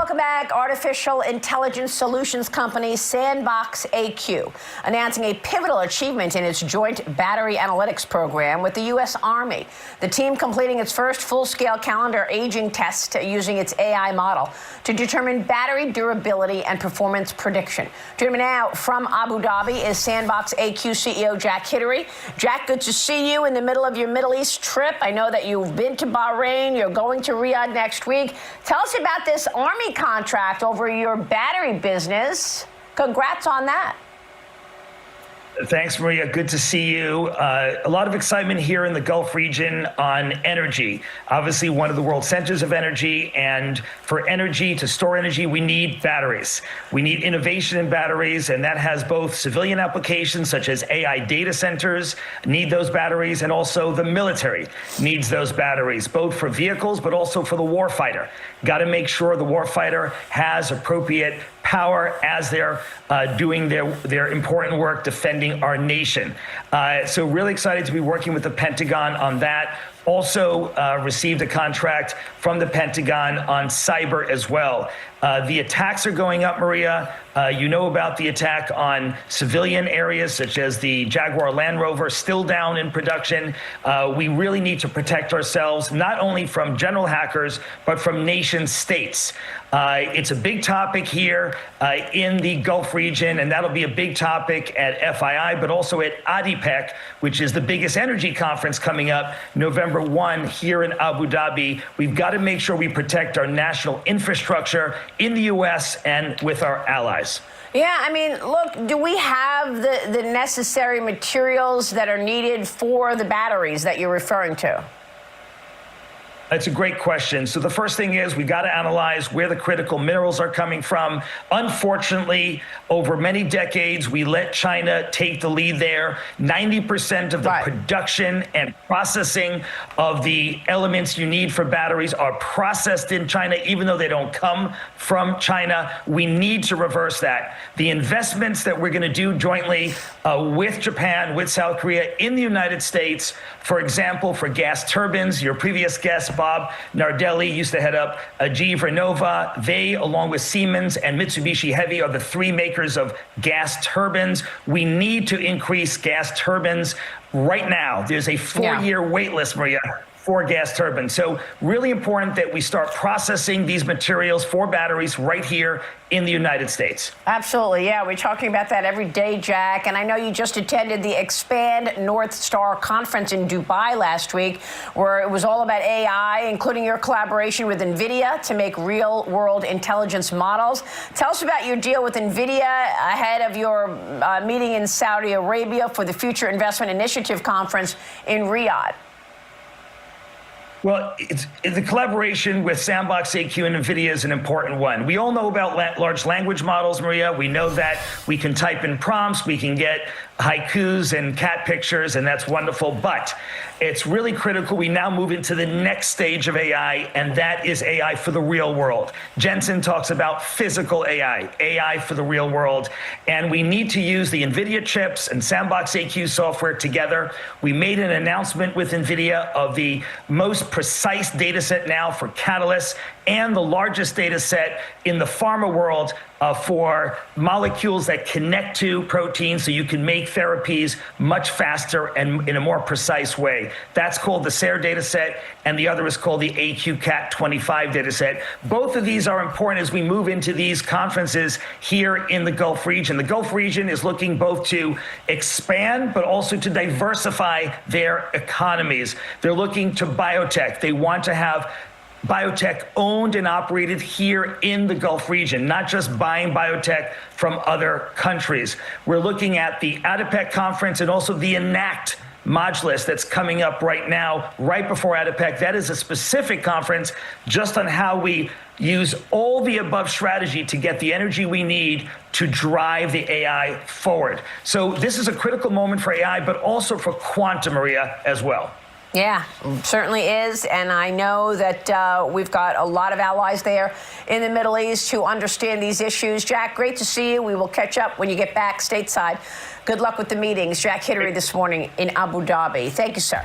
welcome back. Artificial intelligence solutions company SandboxAQ announcing a pivotal achievement in its joint battery analytics program with the U.S. Army. The team completing its first full-scale calendar aging test using its AI model to determine battery durability and performance prediction. Joining me now from Abu Dhabi is SandboxAQ CEO Jack Hidary. Jack, good to see you in the middle of your Middle East trip. I know that you've been to Bahrain. You're going to Riyadh next week. Tell us about this Army contract over your battery business. Congrats on that. Thanks, Maria. Good to see you. A lot of excitement here in the Gulf region on energy. Obviously, one of the world centers of energy. And for energy, to store energy, we need batteries. We need innovation in batteries, and that has both civilian applications, such as AI data centers, need those batteries, and also the military needs those batteries, both for vehicles, but also for the warfighter. Got to make sure the warfighter has appropriate power as they're doing their important work defending our nation. So really excited to be working with the Pentagon on that. Also received a contract from the Pentagon on cyber as well. The attacks are going up, Maria. You know about the attack on civilian areas, such as the Jaguar Land Rover, still down in production. We really need to protect ourselves, not only from general hackers, but from nation states. It's a big topic here in the Gulf region, and that'll be a big topic at FII, but also at ADIPEC, which is the biggest energy conference coming up November 1 here in Abu Dhabi. We've got to make sure we protect our national infrastructure in the U.S. and with our allies. Yeah, I mean, look, do we have the necessary materials that are needed for the batteries that you're referring to? That's a great question. So the first thing is we got to analyze where the critical minerals are coming from. Unfortunately, over many decades, we let China take the lead there. 90% of the production and processing of the elements you need for batteries are processed in China, even though they don't come from China. We need to reverse that. The investments that we're going to do jointly with Japan, with South Korea, in the United States, for example, for gas turbines, your previous guest, Bob Nardelli, used to head up GE Vernova. They, along with Siemens and Mitsubishi Heavy, are the three makers of gas turbines. We need to increase gas turbines right now. There's a four-year wait list, Maria, for gas turbines. So really important that we start processing these materials for batteries right here in the United States. Absolutely, yeah. We're talking about that every day, Jack. And I know you just attended the Expand North Star conference in Dubai last week, where it was all about AI, including your collaboration with Nvidia to make real-world intelligence models. Tell us about your deal with Nvidia ahead of your meeting in Saudi Arabia for the Future Investment Initiative Conference in Riyadh. Well, the collaboration with SandboxAQ and Nvidia is an important one. We all know about large language models, Maria. We know that we can type in prompts, we can get haikus and cat pictures, and that's wonderful. But it's really critical we now move into the next stage of AI, and that is AI for the real world. Jensen talks about physical AI, AI for the real world, and we need to use the Nvidia chips and SandboxAQ software together. We made an announcement with Nvidia of the most precise data set now for Catalyst and the largest data set in the pharma world for molecules that connect to proteins so you can make therapies much faster and in a more precise way. That's called the SARE data set, and the other is called the AQCAT25 data set. Both of these are important as we move into these conferences here in the Gulf region. The Gulf region is looking both to expand, but also to diversify their economies. They're looking to biotech. They want to have biotech owned and operated here in the Gulf region, not just buying biotech from other countries. We're looking at the ADIPEC conference and also the ENACT Modulus that's coming up right now, right before ADIPEC. That is a specific conference just on how we use all the above strategy to get the energy we need to drive the AI forward. So this is a critical moment for AI, but also for quantum, Maria, as well. Yeah, certainly is. And I know that we've got a lot of allies there in the Middle East who understand these issues. Jack, great to see you. We will catch up when you get back stateside. Good luck with the meetings. Jack Hidary this morning in Abu Dhabi. Thank you, sir.